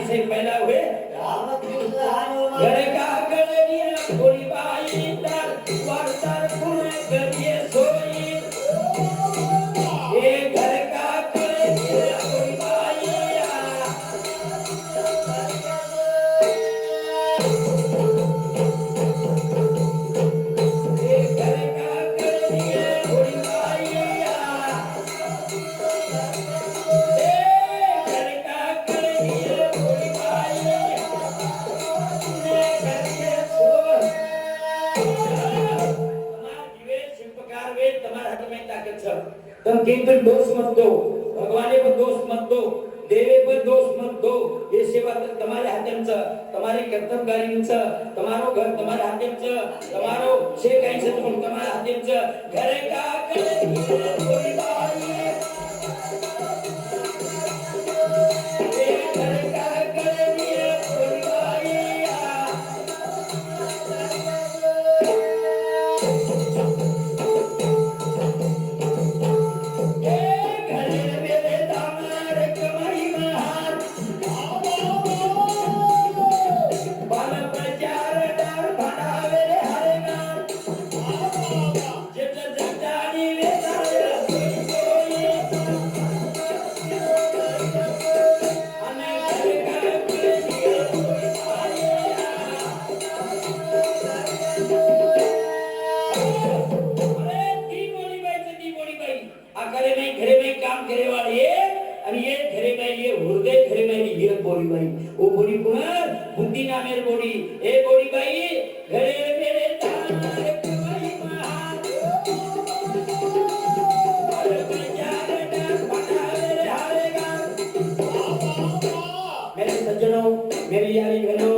से पहला हुए घर का गड़िया थोड़ी बाई तार वार्तार पुणे गरिए सोई ये घर का गड़िया थोड़ी बाई ये घर का गड़िया थोड़ी बाई तुम किन पर दोष मत दो भगवाने पर दोष मत दो देवे पर दोष मत दो ये सेवा तर तुम्हारे हातेंचं तुम्हारे कर्तव्यकारींचं तुम्हारो घर तुम्हारे हातेंचं तुम्हारो शे काहींचं पण तुम्हारे हातेंचं घर का करे थोडी बाई ये घर का करे थोडी बाई बुद्धि ना मेरे बोड़ी ए बोड़ी भाई घरे मेरे तारे कमाई महान और बेचारे डर पटावे हारेगा मेरे सज्जनों मेरी यारी बहनों